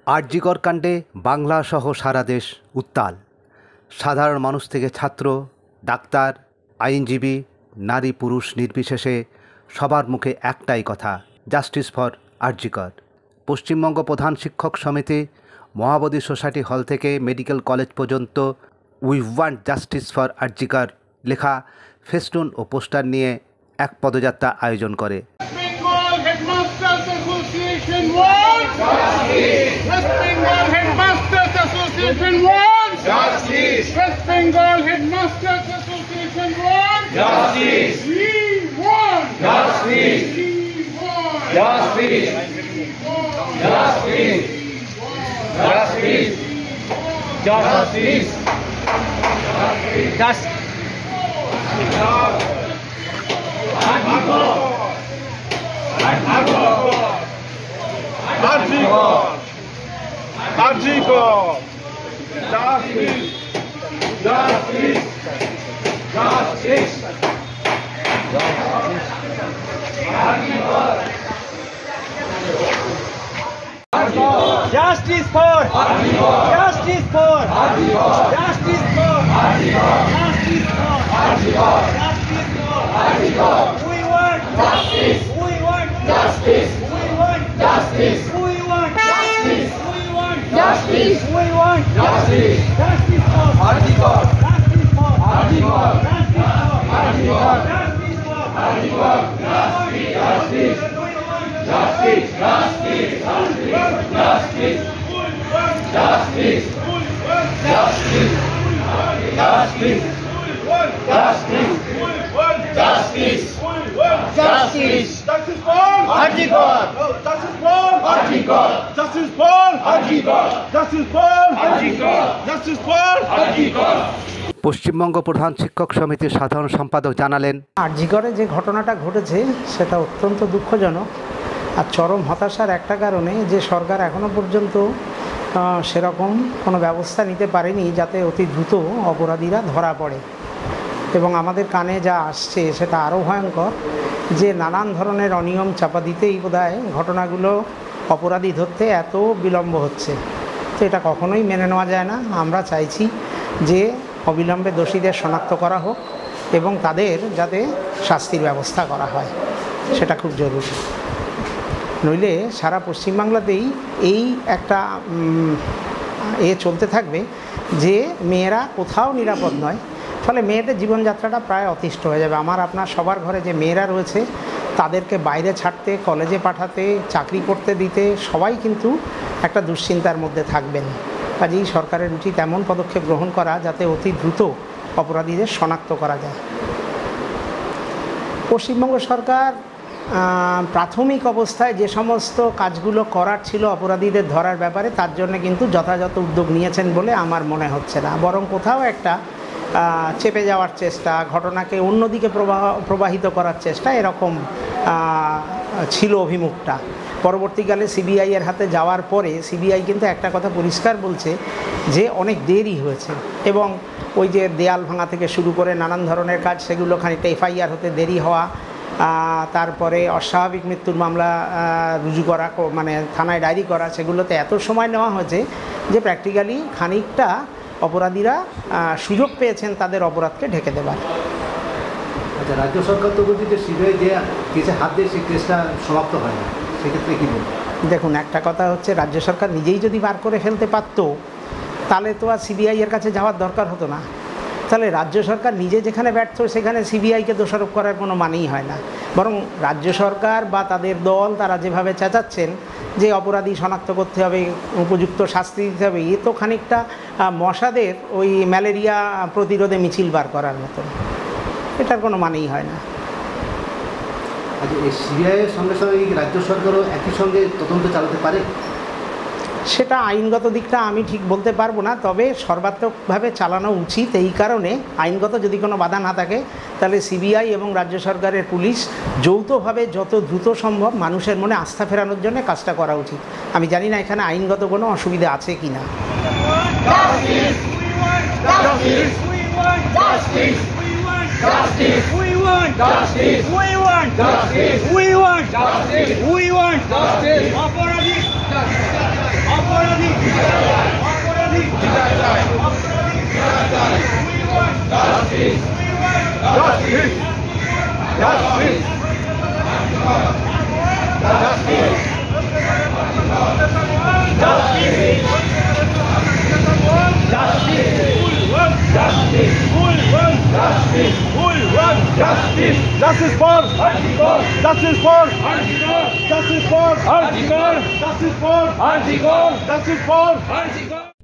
আরজিকর কাণ্ডে বাংলা সহ সারা দেশ উত্তাল। সাধারণ মানুষ থেকে ছাত্র, ডাক্তার, আইনজীবী, নারী পুরুষ নির্বিশেষে সবার মুখে একটাই কথা, জাস্টিস ফর আরজিকর। পশ্চিমবঙ্গ প্রধান শিক্ষক সমিতি, মহাবোধি সোসাইটি হল থেকে মেডিকেল কলেজ পর্যন্ত we want justice for RG Kar লেখা ফেস্টুন ও পোস্টার নিয়ে এক পদযাত্রা আয়োজন করে। West Bengal Headmasters Association wants justice. West Bengal Headmasters Association wants justice. We want justice. We want justice. Justice. Justice. Justice. Justice. Arjigo! Justice! Justice! Justice! Justice for! Justice for! Justice for! Justice for! We want justice! We want justice! We want justice! We want justice! Justice! We want justice! Justice for Arjigo! Justice for Arjigo! Justice for Arjigo! Justice! Justice! Justice! Justice! Justice! Justice! Justice! Justice! Justice! Justice for Arjigo! Justice for Arjigo! Justice for Arjigo! Justice for Arjigo! Justice for Arjigo! Paschimbanga প্রধান শিক্ষক সমিতির সাধারণ সম্পাদক জানালেন, আরজিকরে যে ঘটনাটা ঘটেছে সেটা অত্যন্ত দুঃখজনক আর চরম হতাশার একটা কারণে যে সরকার এখনও পর্যন্ত সেরকম কোনো ব্যবস্থা নিতে পারেনি যাতে অতি দ্রুত অপরাধীরা ধরা পড়ে। এবং আমাদের কানে যা আসছে সেটা আরও ভয়ঙ্কর, যে নানান ধরনের অনিয়ম চাপা দিতেই বোধহয় ঘটনাগুলো অপরাধী ধরতে এত বিলম্ব হচ্ছে। তো এটা কখনোই মেনে নেওয়া যায় না। আমরা চাইছি যে অবিলম্বে দোষীদের শনাক্ত করা হোক এবং তাদের যাতে শাস্তির ব্যবস্থা করা হয়, সেটা খুব জরুরি। নইলে সারা পশ্চিমবাংলাতেই এই একটা চলতে থাকবে যে মেয়েরা কোথাও নিরাপদ নয়, ফলে মেয়েদের জীবনযাত্রাটা প্রায় অতিষ্ঠ হয়ে যাবে। আমার আপনার সবার ঘরে যে মেয়েরা রয়েছে তাদেরকে বাইরে ছাড়তে, কলেজে পাঠাতে, চাকরি করতে দিতে সবাই কিন্তু একটা দুশ্চিন্তার মধ্যে থাকবেন। কাজেই সরকারের উচিত এমন পদক্ষেপ গ্রহণ করা যাতে অতি দ্রুত অপরাধীদের শনাক্ত করা যায়। পশ্চিমবঙ্গ সরকার প্রাথমিক অবস্থায় যে সমস্ত কাজগুলো করার ছিল অপরাধীদের ধরার ব্যাপারে, তার জন্য কিন্তু যথাযথ উদ্যোগ নিয়েছেন বলে আমার মনে হচ্ছে না। বরং কোথাও একটা চেপে যাওয়ার চেষ্টা, ঘটনাকে অন্যদিকে প্রবাহিত করার চেষ্টা, এরকম ছিল অভিমুখটা। পরবর্তীকালে সিবিআইয়ের হাতে যাওয়ার পরে সিবিআই কিন্তু একটা কথা পরিষ্কার বলছে যে অনেক দেরি হয়েছে এবং ওই যে দেয়াল ভাঙা থেকে শুরু করে নানান ধরনের কাজ, সেগুলো খানিকটা এফআইআর হতে দেরি হওয়া, তারপরে অস্বাভাবিক মৃত্যুর মামলা রুজু করা, মানে থানায় ডায়েরি করা, সেগুলোতে এত সময় নেওয়া হয়েছে যে প্র্যাকটিক্যালি খানিকটা অপরাধীরা সুযোগ পেয়েছেন তাদের অপরাধকে ঢেকে দেবার। আচ্ছা, রাজ্য সরকার তো বলছে যে সিবিআই যে কেসে হাত দিয়ে সেই কেসটা সমাপ্ত হয় না, সেক্ষেত্রে কী বলবো? দেখুন, একটা কথা হচ্ছে, রাজ্য সরকার নিজেই যদি বার করে ফেলতে পারত তাহলে তো আর সিবিআইয়ের কাছে যাওয়ার দরকার হতো না। তাহলে রাজ্য সরকার নিজে যেখানে ব্যর্থ সেখানে সিবিআইকে দোষারোপ করার কোনো মানেই হয় না। বরং রাজ্য সরকার বা তাদের দল তারা যেভাবে চেঁচাচ্ছেন যে অপরাধী শনাক্ত করতে হবে, উপযুক্ত শাস্তি দিতে হবে, এ তো খানিকটা মশাদের ওই ম্যালেরিয়া প্রতিরোধে মিছিল বার করার মতো। এটার কোনো মানেই হয় না। আচ্ছা, এই সিবিআইয়ের সঙ্গে সঙ্গে রাজ্য সরকারও একই সঙ্গে তদন্ত চালাতে পারে? সেটা আইনগত দিকটা আমি ঠিক বলতে পারবো না, তবে সর্বাত্মকভাবে চালানো উচিত। এই কারণে আইনগত যদি কোনো বাধা না থাকে তাহলে সিবিআই এবং রাজ্য সরকারের পুলিশ যৌথভাবে যত দ্রুত সম্ভব মানুষের মনে আস্থা ফেরানোর জন্য কাজটা করা উচিত। আমি জানি না এখানে আইনগত কোনো অসুবিধা আছে কি না। Justice! We want justice! We want justice! We want justice! We want justice! অপরাধী অপরাধী Justice for Justice for Justice for Justice for Justice for